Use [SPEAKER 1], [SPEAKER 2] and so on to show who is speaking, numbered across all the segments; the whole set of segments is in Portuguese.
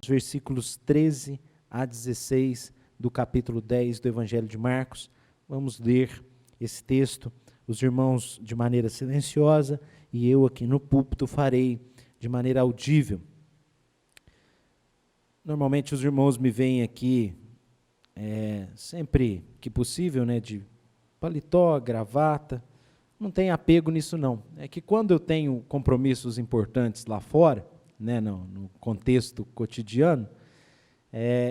[SPEAKER 1] versículos 13 a 16 do capítulo 10 do Evangelho de Marcos. Vamos ler esse texto, os irmãos de maneira silenciosa e eu aqui no púlpito farei de maneira audível. Normalmente os irmãos me veem aqui, sempre que possível, de paletó, gravata. Não tem apego nisso não. É que quando eu tenho compromissos importantes lá fora, no contexto cotidiano,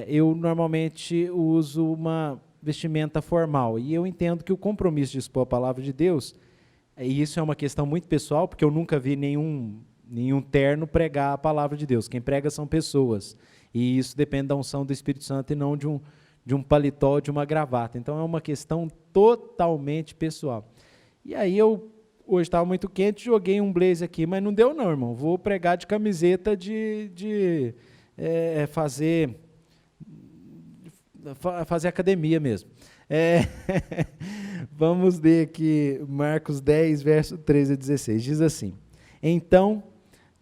[SPEAKER 1] eu normalmente uso uma vestimenta formal. E eu entendo que o compromisso de expor a palavra de Deus, e isso é uma questão muito pessoal, porque eu nunca vi nenhum terno pregar a palavra de Deus. Quem prega são pessoas. E isso depende da unção do Espírito Santo e não de um paletó, de uma gravata. Então é uma questão totalmente pessoal. E aí eu, hoje estava muito quente, joguei um blazer aqui, mas não deu não, irmão. Vou pregar de camiseta fazer academia mesmo. Vamos ler aqui Marcos 10, verso 13 a 16. Diz assim: Então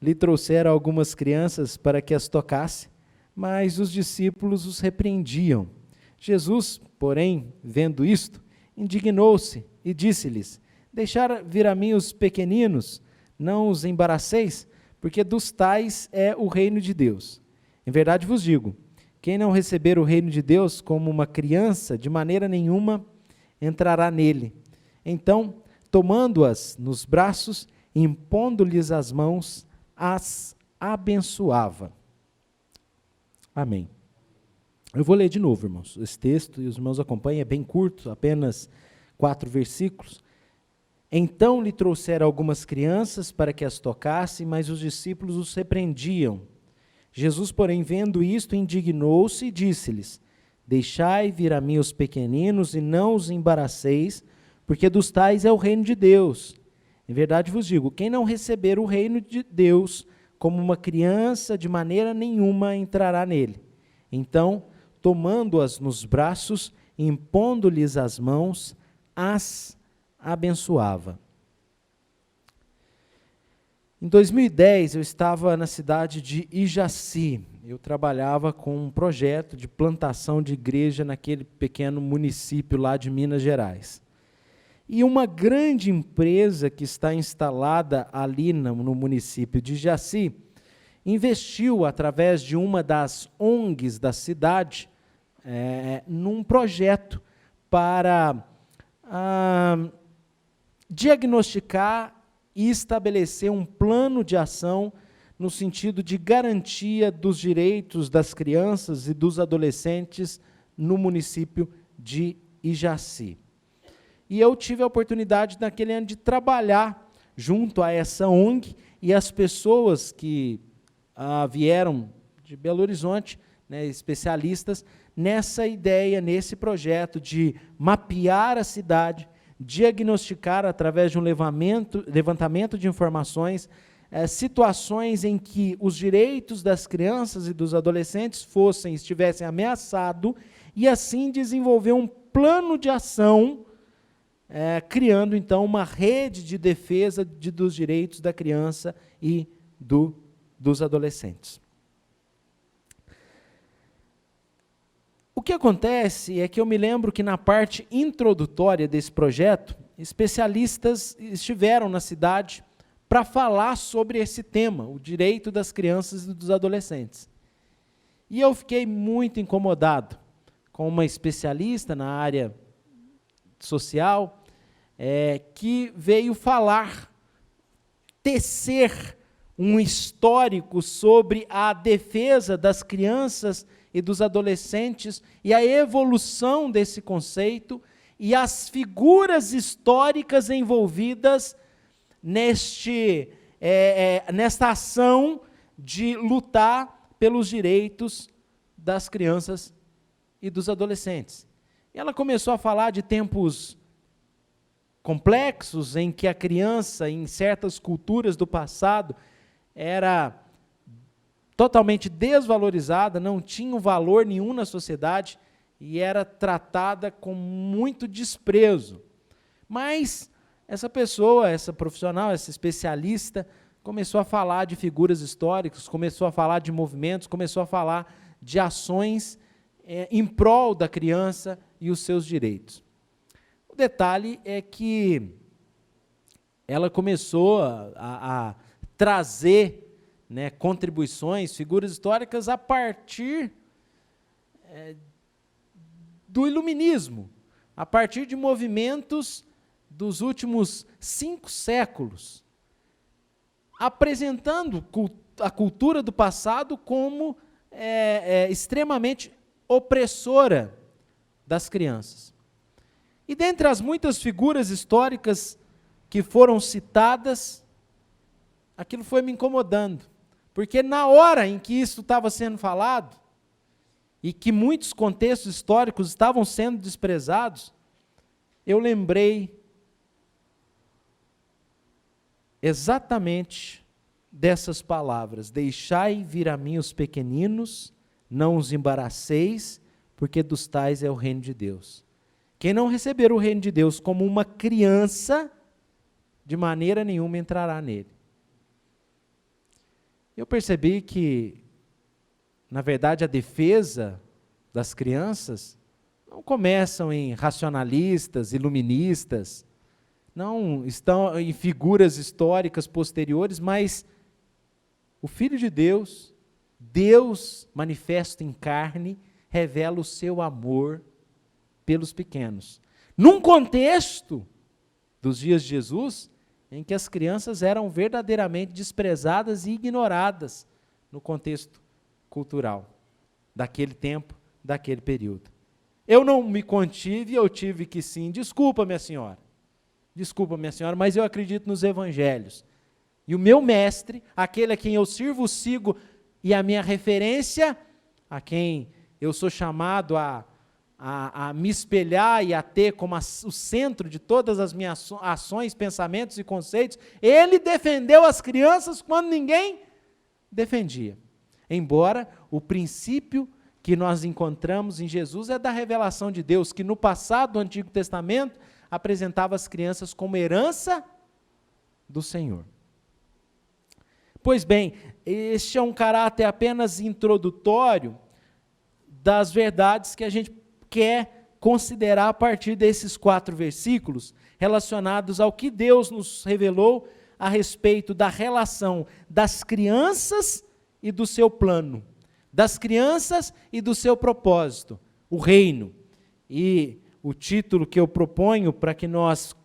[SPEAKER 1] lhe trouxeram algumas crianças para que as tocasse, mas os discípulos os repreendiam. Jesus, porém, vendo isto, indignou-se e disse-lhes: Deixar vir a mim os pequeninos, não os embaraceis, porque dos tais é o reino de Deus. Em verdade vos digo, quem não receber o reino de Deus como uma criança, de maneira nenhuma entrará nele. Então, tomando-as nos braços, impondo-lhes as mãos, as abençoava. Amém. Eu vou ler de novo, irmãos, esse texto, e os irmãos acompanhem, é bem curto, apenas 4 versículos. Então lhe trouxeram algumas crianças para que as tocasse, mas os discípulos os repreendiam. Jesus, porém, vendo isto, indignou-se e disse-lhes: Deixai vir a mim os pequeninos e não os embaraceis, porque dos tais é o reino de Deus. Em verdade vos digo, quem não receber o reino de Deus como uma criança, de maneira nenhuma entrará nele. Então, tomando-as nos braços, impondo-lhes as mãos, as abençoava. Em 2010, eu estava na cidade de Ijaci. Eu trabalhava com um projeto de plantação de igreja naquele pequeno município lá de Minas Gerais. E uma grande empresa que está instalada ali no município de Ijaci, investiu, através de uma das ONGs da cidade, num projeto para diagnosticar e estabelecer um plano de ação no sentido de garantia dos direitos das crianças e dos adolescentes no município de Ijaci. E eu tive a oportunidade naquele ano de trabalhar junto a essa ONG e as pessoas que vieram de Belo Horizonte, especialistas, nessa ideia, nesse projeto de mapear a cidade, diagnosticar através de um levantamento de informações, situações em que os direitos das crianças e dos adolescentes estivessem ameaçados, e assim desenvolver um plano de ação, criando então uma rede de defesa dos direitos da criança e dos adolescentes. O que acontece é que eu me lembro que na parte introdutória desse projeto, especialistas estiveram na cidade para falar sobre esse tema, o direito das crianças e dos adolescentes. E eu fiquei muito incomodado com uma especialista na área social, que veio tecer um histórico sobre a defesa das crianças e dos adolescentes, e a evolução desse conceito, e as figuras históricas envolvidas nesta ação de lutar pelos direitos das crianças e dos adolescentes. E ela começou a falar de tempos complexos, em que a criança, em certas culturas do passado, era totalmente desvalorizada, não tinha valor nenhum na sociedade e era tratada com muito desprezo. Mas essa pessoa, essa profissional, essa especialista, começou a falar de figuras históricas, começou a falar de movimentos, começou a falar de ações em prol da criança e os seus direitos. O detalhe é que ela começou a trazer, né, contribuições, figuras históricas a partir do iluminismo, a partir de movimentos dos últimos 5 séculos, apresentando a cultura do passado como extremamente opressora das crianças. E dentre as muitas figuras históricas que foram citadas, aquilo foi me incomodando, porque na hora em que isso estava sendo falado, e que muitos contextos históricos estavam sendo desprezados, eu lembrei exatamente dessas palavras: deixai vir a mim os pequeninos, não os embaraceis, porque dos tais é o reino de Deus. Quem não receber o reino de Deus como uma criança, de maneira nenhuma entrará nele. Eu percebi que, na verdade, a defesa das crianças não começam em racionalistas, iluministas, não estão em figuras históricas posteriores, mas o Filho de Deus, Deus manifesto em carne, revela o seu amor pelos pequenos. Num contexto dos dias de Jesus, em que as crianças eram verdadeiramente desprezadas e ignoradas no contexto cultural daquele tempo, daquele período. Eu não me contive, eu tive que sim, desculpa minha senhora, mas eu acredito nos evangelhos. E o meu mestre, aquele a quem eu sirvo, sigo, e a minha referência, a quem eu sou chamado a me espelhar e a ter como o centro de todas as minhas ações, pensamentos e conceitos, ele defendeu as crianças quando ninguém defendia. Embora o princípio que nós encontramos em Jesus é da revelação de Deus, que no passado do Antigo Testamento apresentava as crianças como herança do Senhor. Pois bem, este é um caráter apenas introdutório das verdades que a gente quer considerar a partir desses 4 versículos, relacionados ao que Deus nos revelou a respeito da relação das crianças e do seu plano, das crianças e do seu propósito, o reino. E o título que eu proponho para que nós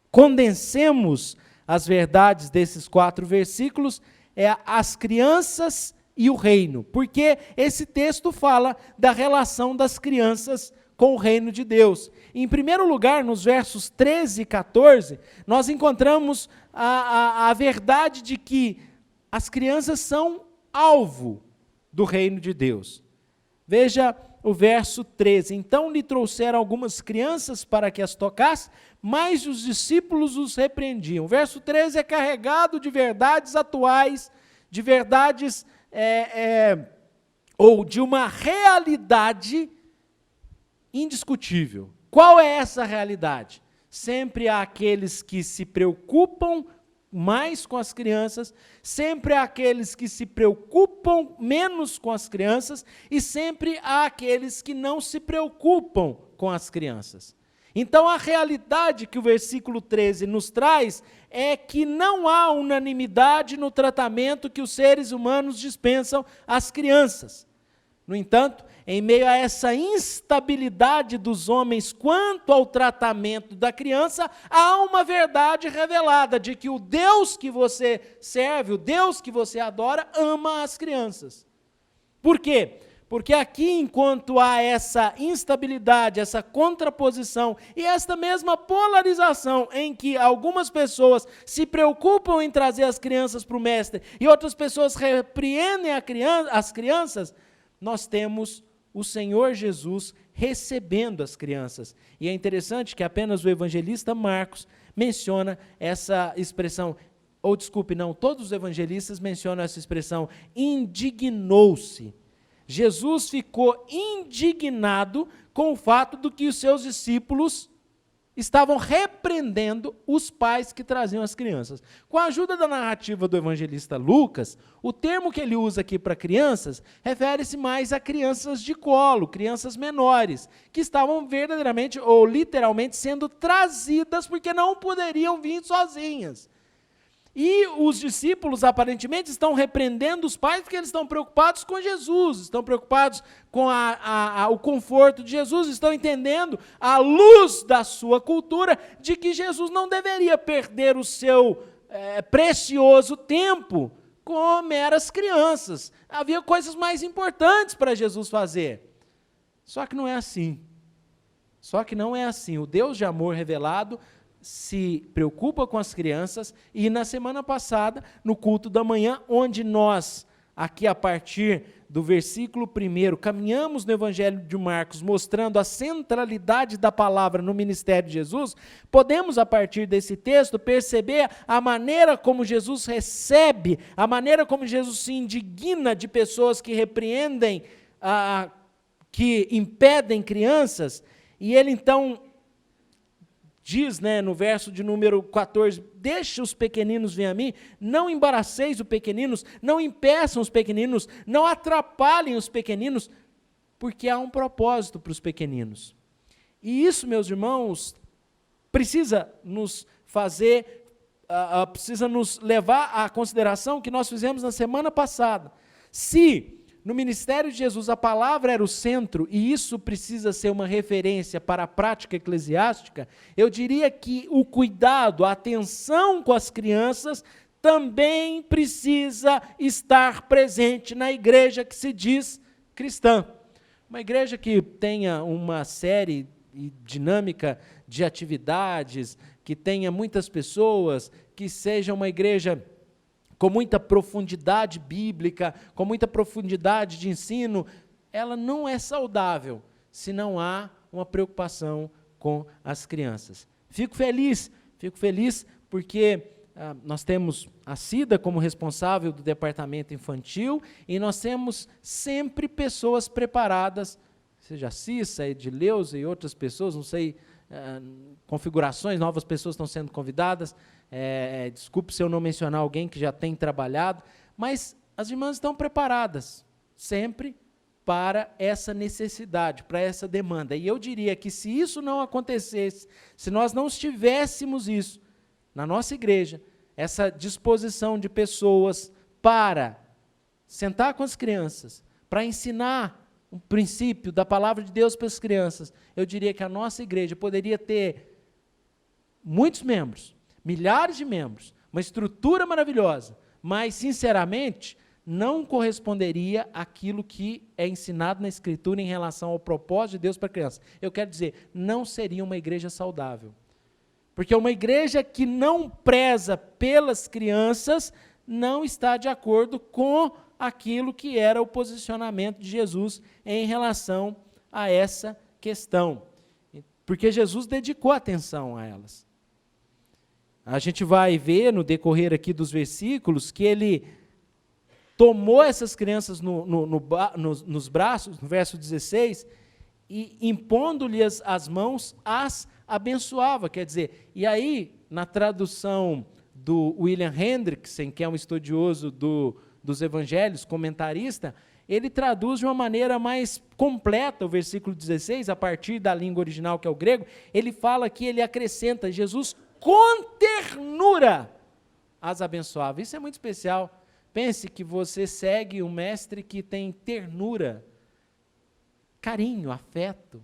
[SPEAKER 1] condensemos as verdades desses 4 versículos é as crianças e o reino, porque esse texto fala da relação das crianças com o reino de Deus. Em primeiro lugar, nos versos 13 e 14, nós encontramos a verdade de que as crianças são alvo do reino de Deus. Veja o verso 13: então lhe trouxeram algumas crianças para que as tocasse, mas os discípulos os repreendiam. O verso 13 é carregado de verdades atuais, de verdades ou de uma realidade indiscutível. Qual é essa realidade? Sempre há aqueles que se preocupam mais com as crianças, sempre há aqueles que se preocupam menos com as crianças, e sempre há aqueles que não se preocupam com as crianças. Então, a realidade que o versículo 13 nos traz é que não há unanimidade no tratamento que os seres humanos dispensam às crianças. No entanto, em meio a essa instabilidade dos homens quanto ao tratamento da criança, há uma verdade revelada de que o Deus que você serve, o Deus que você adora, ama as crianças. Por quê? Porque aqui, enquanto há essa instabilidade, essa contraposição e esta mesma polarização em que algumas pessoas se preocupam em trazer as crianças para o mestre e outras pessoas repreendem as crianças, nós temos o Senhor Jesus recebendo as crianças. E é interessante que apenas o evangelista Marcos menciona essa expressão, ou desculpe, não, todos os evangelistas mencionam essa expressão, indignou-se. Jesus ficou indignado com o fato de que os seus discípulos estavam repreendendo os pais que traziam as crianças. Com a ajuda da narrativa do evangelista Lucas, o termo que ele usa aqui para crianças refere-se mais a crianças de colo, crianças menores, que estavam verdadeiramente ou literalmente sendo trazidas porque não poderiam vir sozinhas. E os discípulos, aparentemente, estão repreendendo os pais porque eles estão preocupados com Jesus, estão preocupados com o conforto de Jesus, estão entendendo, à luz da sua cultura, de que Jesus não deveria perder o seu precioso tempo com meras crianças. Havia coisas mais importantes para Jesus fazer. Só que não é assim. Só que não é assim. O Deus de amor revelado se preocupa com as crianças, e na semana passada, no culto da manhã, onde nós, aqui a partir do versículo 1, caminhamos no Evangelho de Marcos, mostrando a centralidade da palavra no ministério de Jesus, podemos, a partir desse texto, perceber a maneira como Jesus recebe, a maneira como Jesus se indigna de pessoas que repreendem, que impedem crianças, e ele então diz, no verso de número 14, deixe os pequeninos vir a mim, não embaraceis os pequeninos, não impeçam os pequeninos, não atrapalhem os pequeninos, porque há um propósito para os pequeninos. E isso, meus irmãos, precisa nos levar à consideração o que nós fizemos na semana passada. Se no ministério de Jesus a palavra era o centro, e isso precisa ser uma referência para a prática eclesiástica, eu diria que o cuidado, a atenção com as crianças também precisa estar presente na igreja que se diz cristã. Uma igreja que tenha uma série e dinâmica de atividades, que tenha muitas pessoas, que seja uma igreja com muita profundidade bíblica, com muita profundidade de ensino, ela não é saudável se não há uma preocupação com as crianças. Fico feliz porque nós temos a Cida como responsável do departamento infantil e nós temos sempre pessoas preparadas, seja a Cissa, a Edileuza e outras pessoas, não sei, configurações, novas pessoas estão sendo convidadas. Desculpe se eu não mencionar alguém que já tem trabalhado, mas as irmãs estão preparadas sempre para essa necessidade, para essa demanda. E eu diria que se isso não acontecesse, se nós não tivéssemos isso na nossa igreja, essa disposição de pessoas para sentar com as crianças, para ensinar o princípio da palavra de Deus para as crianças, eu diria que a nossa igreja poderia ter muitos membros, milhares de membros, uma estrutura maravilhosa, mas, sinceramente, não corresponderia àquilo que é ensinado na Escritura em relação ao propósito de Deus para a criança. Eu quero dizer, não seria uma igreja saudável. Porque uma igreja que não preza pelas crianças não está de acordo com aquilo que era o posicionamento de Jesus em relação a essa questão. Porque Jesus dedicou atenção a elas. A gente vai ver no decorrer aqui dos versículos que ele tomou essas crianças nos braços, no verso 16, e impondo-lhes as mãos, as abençoava. Quer dizer, e aí, na tradução do William Hendrickson, que é um estudioso dos evangelhos, comentarista, ele traduz de uma maneira mais completa o versículo 16, a partir da língua original, que é o grego. Ele fala que ele acrescenta, Jesus com ternura as abençoava. Isso é muito especial. Pense que você segue um mestre que tem ternura, carinho, afeto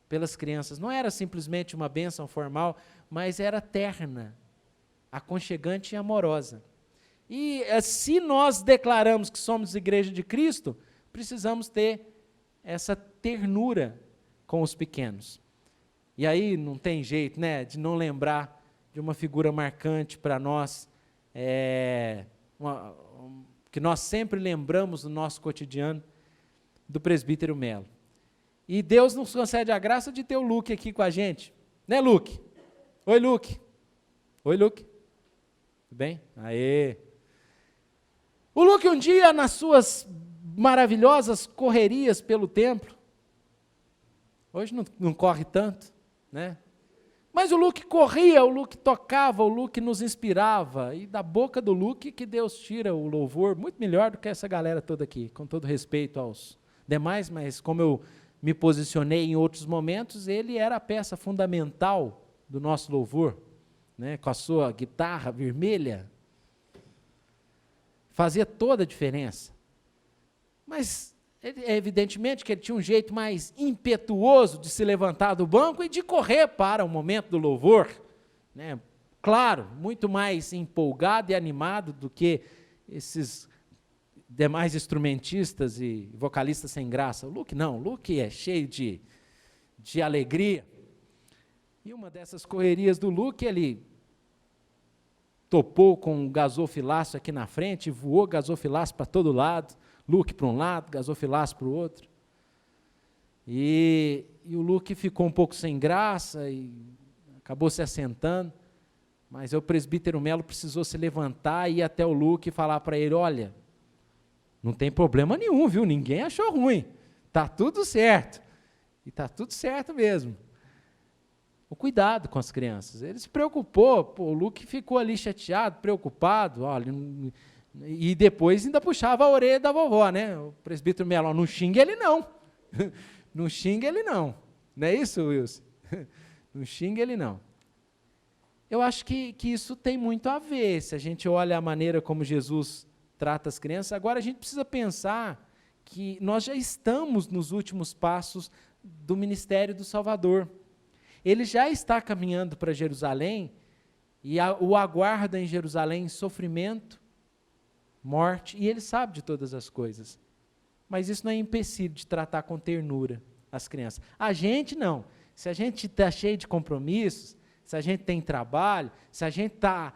[SPEAKER 1] pelas crianças. Não era simplesmente uma bênção formal, mas era terna, aconchegante e amorosa. E se nós declaramos que somos igreja de Cristo, precisamos ter essa ternura com os pequenos. E aí não tem jeito, de não lembrar de uma figura marcante para nós, que nós sempre lembramos no nosso cotidiano, do presbítero Melo. E Deus nos concede a graça de ter o Luke aqui com a gente. Né, Luke? Oi, Luke. Oi, Luke. Tudo bem? Aê. O Luke um dia, nas suas maravilhosas correrias pelo templo, hoje não corre tanto, Mas o Luke corria, o Luke tocava, o Luke nos inspirava. E da boca do Luke que Deus tira o louvor, muito melhor do que essa galera toda aqui, com todo respeito aos demais, mas como eu me posicionei em outros momentos, ele era a peça fundamental do nosso louvor, né, com a sua guitarra vermelha. Fazia toda a diferença. Mas, evidentemente, que ele tinha um jeito mais impetuoso de se levantar do banco e de correr para o momento do louvor, né? Claro, muito mais empolgado e animado do que esses demais instrumentistas e vocalistas sem graça. O Luke não, o Luke é cheio de alegria. E uma dessas correrias do Luke, ele topou com um gasofilaço aqui na frente, voou gasofilaço para todo lado, Luke para um lado, gasofilaço para o outro. E o Luke ficou um pouco sem graça e acabou se assentando, mas o presbítero Melo precisou se levantar e ir até o Luke e falar para ele: olha, não tem problema nenhum, viu? Ninguém achou ruim, está tudo certo. E está tudo certo mesmo. O cuidado com as crianças. Ele se preocupou, o Luke ficou ali chateado, preocupado, olha, e depois ainda puxava a orelha da vovó, né? O presbítero Melo, não xinga ele não. Não xinga ele não. Não é isso, Wilson? Não xinga ele não. Eu acho que isso tem muito a ver, se a gente olha a maneira como Jesus trata as crianças. Agora a gente precisa pensar que nós já estamos nos últimos passos do ministério do Salvador. Ele já está caminhando para Jerusalém e o aguarda em Jerusalém sofrimento, morte, e ele sabe de todas as coisas. Mas isso não é empecilho de tratar com ternura as crianças. A gente não. Se a gente está cheio de compromissos, se a gente tem trabalho, se a gente está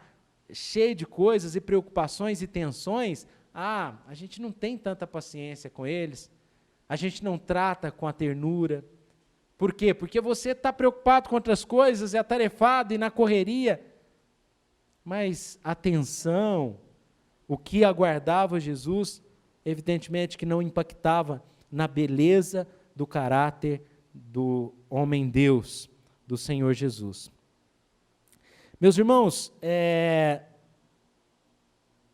[SPEAKER 1] cheio de coisas e preocupações e tensões, a gente não tem tanta paciência com eles, a gente não trata com a ternura. Por quê? Porque você está preocupado com outras coisas, é atarefado e na correria. Mas a atenção, o que aguardava Jesus, evidentemente que não impactava na beleza do caráter do homem-Deus, do Senhor Jesus. Meus irmãos,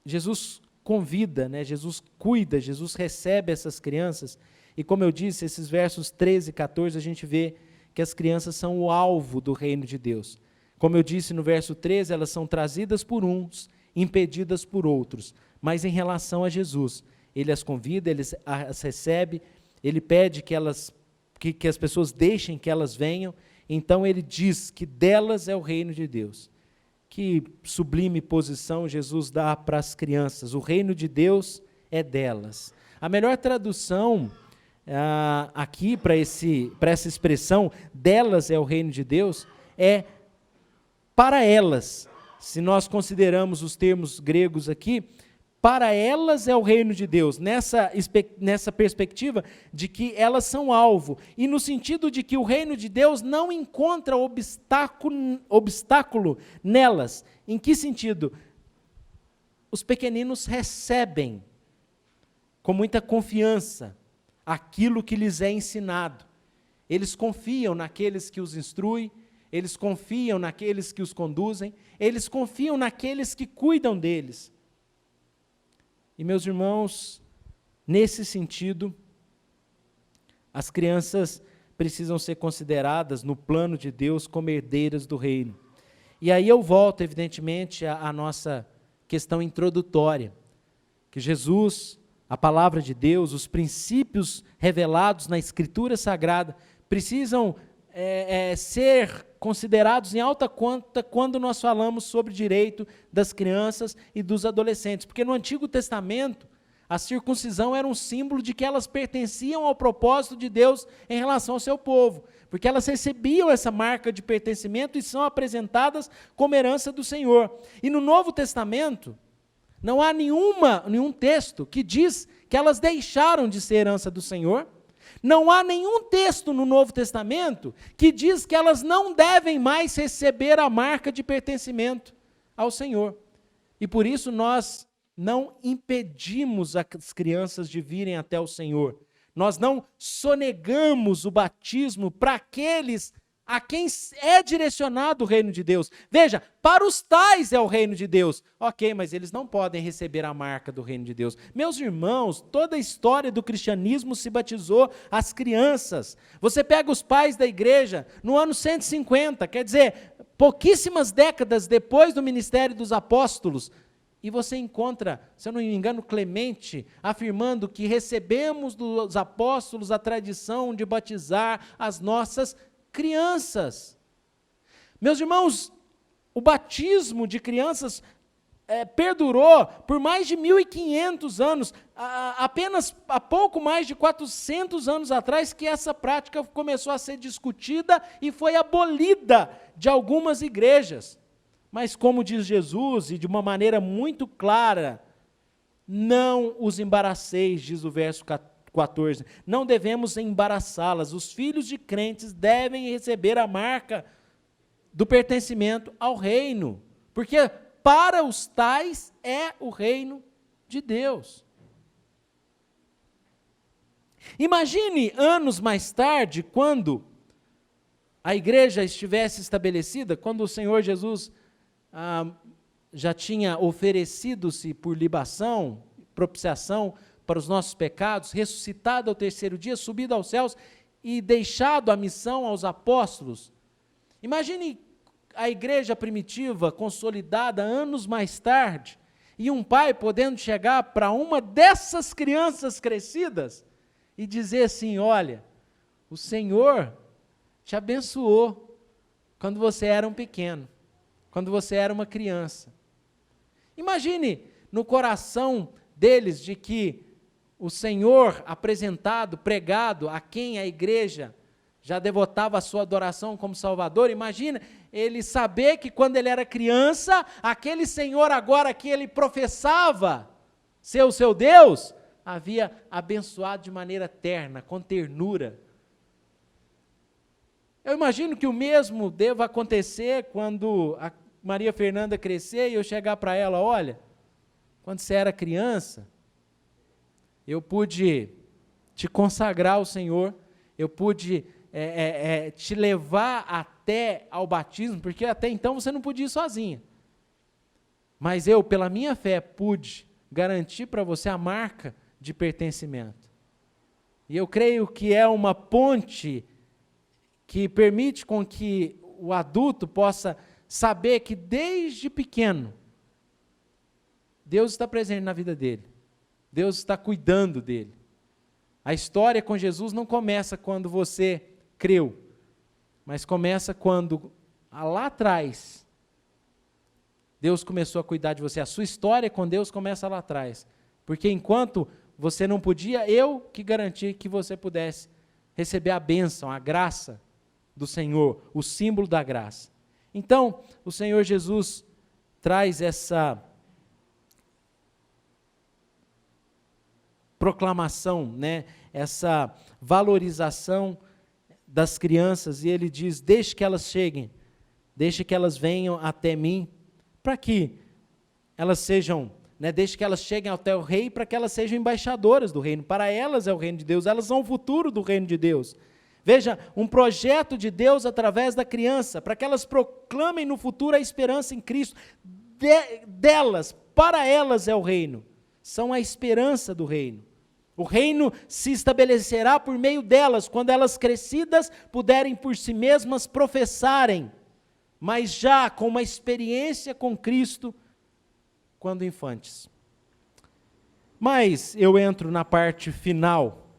[SPEAKER 1] Jesus convida, né? Jesus cuida, Jesus recebe essas crianças. E como eu disse, esses versos 13 e 14, a gente vê que as crianças são o alvo do reino de Deus. Como eu disse no verso 13, elas são trazidas por uns, impedidas por outros. Mas em relação a Jesus, ele as convida, ele as recebe, ele pede que as pessoas deixem que elas venham. Então ele diz que delas é o reino de Deus. Que sublime posição Jesus dá para as crianças. O reino de Deus é delas. A melhor tradução aqui para essa expressão, delas é o reino de Deus, é para elas. Se nós consideramos os termos gregos aqui, para elas é o reino de Deus, nessa perspectiva de que elas são alvo, e no sentido de que o reino de Deus não encontra obstáculo nelas. Em que sentido? Os pequeninos recebem com muita confiança aquilo que lhes é ensinado. Eles confiam naqueles que os instruem, eles confiam naqueles que os conduzem, eles confiam naqueles que cuidam deles. E, meus irmãos, nesse sentido, as crianças precisam ser consideradas no plano de Deus como herdeiras do reino. E aí eu volto, evidentemente, à nossa questão introdutória, que Jesus, a palavra de Deus, os princípios revelados na Escritura Sagrada, precisam ser considerados em alta conta quando nós falamos sobre direito das crianças e dos adolescentes, porque no Antigo Testamento a circuncisão era um símbolo de que elas pertenciam ao propósito de Deus em relação ao seu povo, porque elas recebiam essa marca de pertencimento e são apresentadas como herança do Senhor. E no Novo Testamento não há nenhum texto que diz que elas deixaram de ser herança do Senhor. Não há nenhum texto no Novo Testamento que diz que elas não devem mais receber a marca de pertencimento ao Senhor. E por isso nós não impedimos as crianças de virem até o Senhor. Nós não sonegamos o batismo para aqueles a quem é direcionado o reino de Deus. Veja, para os tais é o reino de Deus. Ok, mas eles não podem receber a marca do reino de Deus. Meus irmãos, toda a história do cristianismo se batizou as crianças. Você pega os pais da igreja no ano 150, quer dizer, pouquíssimas décadas depois do ministério dos apóstolos, e você encontra, se eu não me engano, Clemente, afirmando que recebemos dos apóstolos a tradição de batizar as nossas crianças. Meus irmãos, o batismo de crianças perdurou por mais de 1.500 anos, apenas há pouco mais de 400 anos atrás que essa prática começou a ser discutida e foi abolida de algumas igrejas. Mas como diz Jesus, e de uma maneira muito clara, não os embaraceis, diz o verso 14, não devemos embaraçá-las. Os filhos de crentes devem receber a marca do pertencimento ao reino, porque para os tais é o reino de Deus. Imagine anos mais tarde, quando a igreja estivesse estabelecida, quando o Senhor Jesus já tinha oferecido-se por libação, propiciação para os nossos pecados, ressuscitado ao terceiro dia, subido aos céus e deixado a missão aos apóstolos. Imagine a igreja primitiva, consolidada anos mais tarde, e um pai podendo chegar para uma dessas crianças crescidas e dizer assim: olha, o Senhor te abençoou quando você era um pequeno, quando você era uma criança. Imagine no coração deles de que o Senhor apresentado, pregado, a quem a igreja já devotava a sua adoração como Salvador, imagina ele saber que quando ele era criança, aquele Senhor agora que ele professava ser o seu Deus, havia abençoado de maneira terna, com ternura. Eu imagino que o mesmo deva acontecer quando a Maria Fernanda crescer e eu chegar para ela: olha, quando você era criança, eu pude te consagrar ao Senhor, eu pude te levar até ao batismo, porque até então você não podia ir sozinha. Mas eu, pela minha fé, pude garantir para você a marca de pertencimento. E eu creio que é uma ponte que permite com que o adulto possa saber que desde pequeno Deus está presente na vida dele. Deus está cuidando dele. A história com Jesus não começa quando você creu, mas começa quando, lá atrás, Deus começou a cuidar de você. A sua história com Deus começa lá atrás. Porque enquanto você não podia, eu que garanti que você pudesse receber a bênção, a graça do Senhor, o símbolo da graça. Então, o Senhor Jesus traz essa proclamação, essa valorização das crianças, e ele diz: deixe que elas cheguem, deixe que elas venham até mim, para que elas sejam, deixe que elas cheguem até o rei, para que elas sejam embaixadoras do reino. Para elas é o reino de Deus, elas são o futuro do reino de Deus. Veja, um projeto de Deus através da criança, para que elas proclamem no futuro a esperança em Cristo. Delas, para elas é o reino, são a esperança do reino. O reino se estabelecerá por meio delas, quando elas crescidas puderem por si mesmas professarem, mas já com uma experiência com Cristo, quando infantes. Mas eu entro na parte final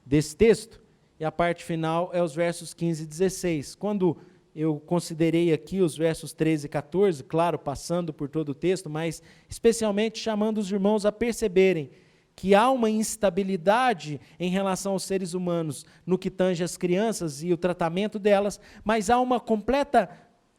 [SPEAKER 1] desse texto, e a parte final é os versos 15 e 16. Quando eu considerei aqui os versos 13 e 14, claro, passando por todo o texto, mas especialmente chamando os irmãos a perceberem que há uma instabilidade em relação aos seres humanos no que tange as crianças e o tratamento delas, mas há uma completa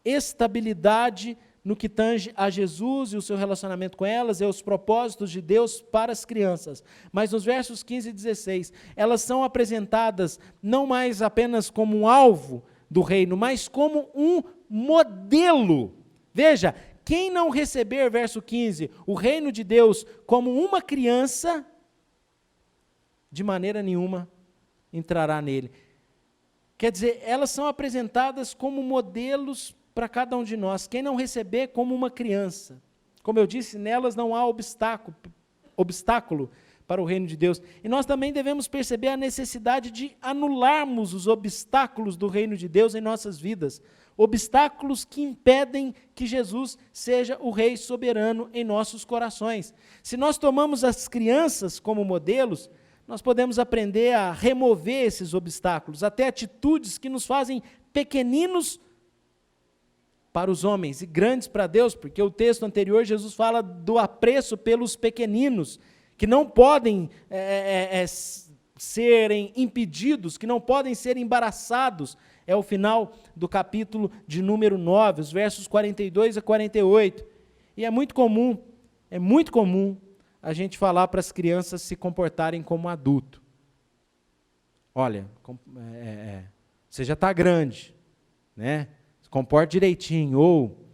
[SPEAKER 1] estabilidade no que tange a Jesus e o seu relacionamento com elas e os propósitos de Deus para as crianças. Mas nos versos 15 e 16, elas são apresentadas não mais apenas como um alvo do reino, mas como um modelo. Veja, quem não receber, verso 15, o reino de Deus como uma criança, de maneira nenhuma entrará nele. Quer dizer, elas são apresentadas como modelos para cada um de nós. Quem não receber, como uma criança. Como eu disse, nelas não há obstáculo para o reino de Deus. E nós também devemos perceber a necessidade de anularmos os obstáculos do reino de Deus em nossas vidas. Obstáculos que impedem que Jesus seja o Rei soberano em nossos corações. Se nós tomamos as crianças como modelos, nós podemos aprender a remover esses obstáculos, até atitudes que nos fazem pequeninos para os homens e grandes para Deus, porque o texto anterior, Jesus fala do apreço pelos pequeninos, que não podem serem impedidos, que não podem ser embaraçados. É o final do capítulo de número 9, os versos 42 a 48. E é muito comum a gente falar para as crianças se comportarem como adulto. Olha, você já está grande, né? Se comporte direitinho. Ou,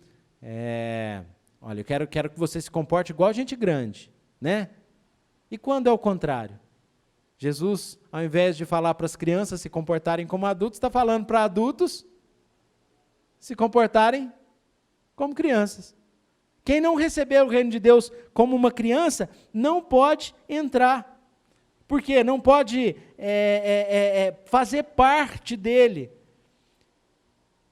[SPEAKER 1] olha, eu quero que você se comporte igual gente grande, né? E quando é o contrário? Jesus, ao invés de falar para as crianças se comportarem como adultos, está falando para adultos se comportarem como crianças. Quem não receber o reino de Deus como uma criança, não pode entrar. Por quê? Não pode fazer parte dele.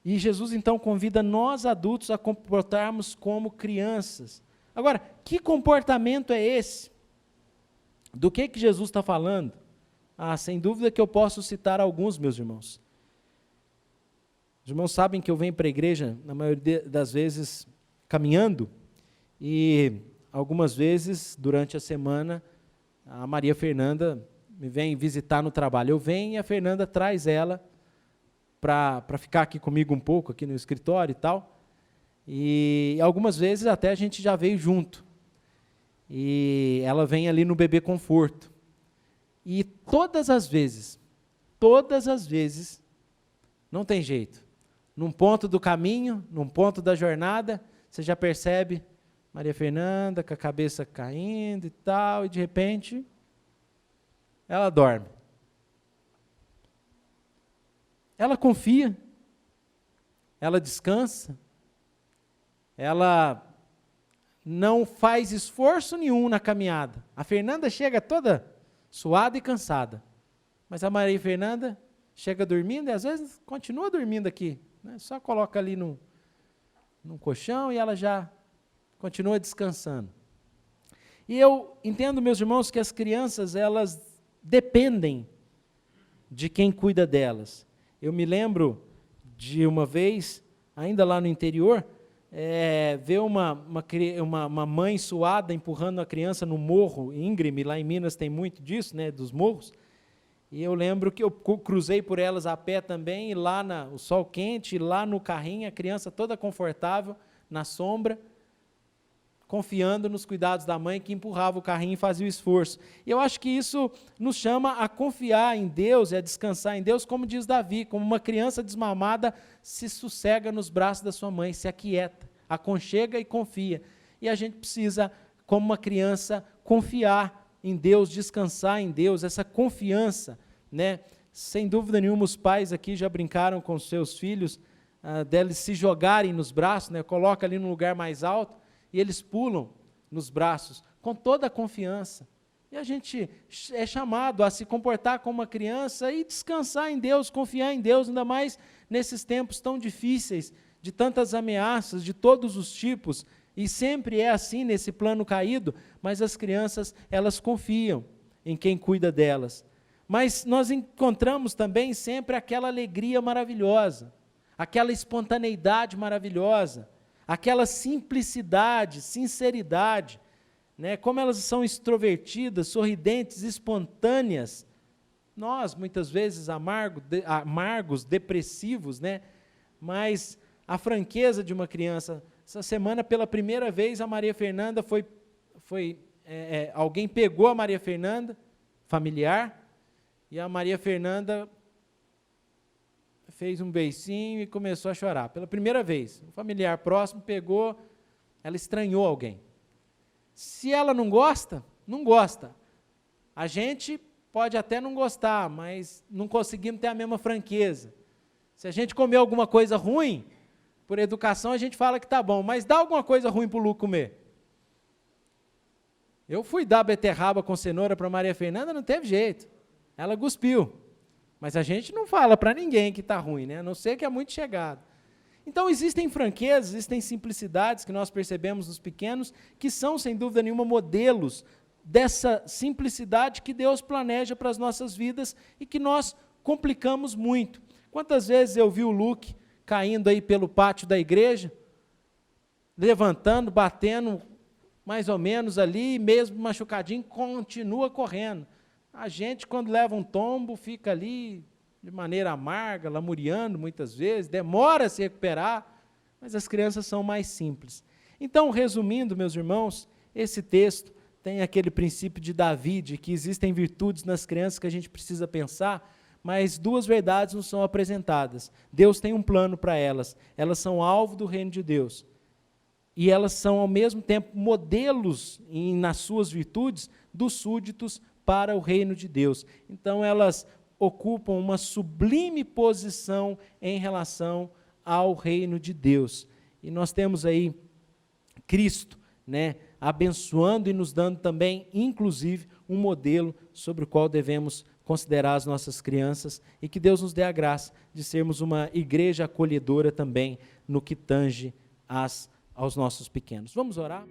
[SPEAKER 1] E Jesus, então, convida nós adultos a comportarmos como crianças. Agora, que comportamento é esse? Do que Jesus está falando? Sem dúvida que eu posso citar alguns, meus irmãos. Os irmãos sabem que eu venho para a igreja, na maioria das vezes, caminhando, e algumas vezes, durante a semana, a Maria Fernanda me vem visitar no trabalho. Eu venho e a Fernanda traz ela para ficar aqui comigo um pouco, aqui no escritório e tal. E algumas vezes até a gente já veio junto. E ela vem ali no bebê conforto. E todas as vezes, não tem jeito. Num ponto do caminho, num ponto da jornada, você já percebe Maria Fernanda com a cabeça caindo e tal, e de repente, ela dorme. Ela confia, ela descansa, ela não faz esforço nenhum na caminhada. A Fernanda chega toda suada e cansada, mas a Maria Fernanda chega dormindo e às vezes continua dormindo aqui, né? Só coloca ali num colchão e ela já continua descansando. E eu entendo, meus irmãos, que as crianças, elas dependem de quem cuida delas. Eu me lembro de uma vez, ainda lá no interior, ver uma mãe suada empurrando a criança no morro íngreme, lá em Minas tem muito disso, né, dos morros, e eu lembro que eu cruzei por elas a pé também, e lá o sol quente, lá no carrinho, a criança toda confortável, na sombra, confiando nos cuidados da mãe que empurrava o carrinho e fazia o esforço. E eu acho que isso nos chama a confiar em Deus e a descansar em Deus, como diz Davi, como uma criança desmamada se sossega nos braços da sua mãe, se aquieta, aconchega e confia. E a gente precisa, como uma criança, confiar em Deus, descansar em Deus, essa confiança, né? Sem dúvida nenhuma, os pais aqui já brincaram com os seus filhos, deles se jogarem nos braços, né? Coloca ali num lugar mais alto, e eles pulam nos braços, com toda a confiança. E a gente é chamado a se comportar como uma criança e descansar em Deus, confiar em Deus, ainda mais nesses tempos tão difíceis, de tantas ameaças, de todos os tipos, e sempre é assim nesse plano caído, mas as crianças, elas confiam em quem cuida delas. Mas nós encontramos também sempre aquela alegria maravilhosa, aquela espontaneidade maravilhosa, aquela simplicidade, sinceridade, né? Como elas são extrovertidas, sorridentes, espontâneas. Nós, muitas vezes, amargos, depressivos, né? Mas a franqueza de uma criança. Essa semana, pela primeira vez, a Maria Fernanda alguém pegou a Maria Fernanda, familiar, e a Maria Fernanda fez um beicinho e começou a chorar. Pela primeira vez, um familiar próximo pegou, ela estranhou alguém. Se ela não gosta, não gosta. A gente pode até não gostar, mas não conseguimos ter a mesma franqueza. Se a gente comer alguma coisa ruim, por educação a gente fala que está bom, mas dá alguma coisa ruim para o Lu comer. Eu fui dar beterraba com cenoura para Maria Fernanda, não teve jeito. Ela cuspiu. Mas a gente não fala para ninguém que está ruim, né? A não ser que é muito chegado. Então, existem franquezas, existem simplicidades que nós percebemos nos pequenos, que são, sem dúvida nenhuma, modelos dessa simplicidade que Deus planeja para as nossas vidas e que nós complicamos muito. Quantas vezes eu vi o Luke caindo aí pelo pátio da igreja, levantando, batendo, mais ou menos ali, mesmo machucadinho, continua correndo. A gente, quando leva um tombo, fica ali de maneira amarga, lamuriando muitas vezes, demora a se recuperar, mas as crianças são mais simples. Então, resumindo, meus irmãos, esse texto tem aquele princípio de Davi, de que existem virtudes nas crianças que a gente precisa pensar, mas duas verdades nos são apresentadas. Deus tem um plano para elas, elas são alvo do reino de Deus. E elas são, ao mesmo tempo, modelos, nas suas virtudes, dos súditos para o reino de Deus. Então, elas ocupam uma sublime posição em relação ao reino de Deus. E nós temos aí Cristo, né, abençoando e nos dando também, inclusive, um modelo sobre o qual devemos considerar as nossas crianças, e que Deus nos dê a graça de sermos uma igreja acolhedora também no que tange aos nossos pequenos. Vamos orar?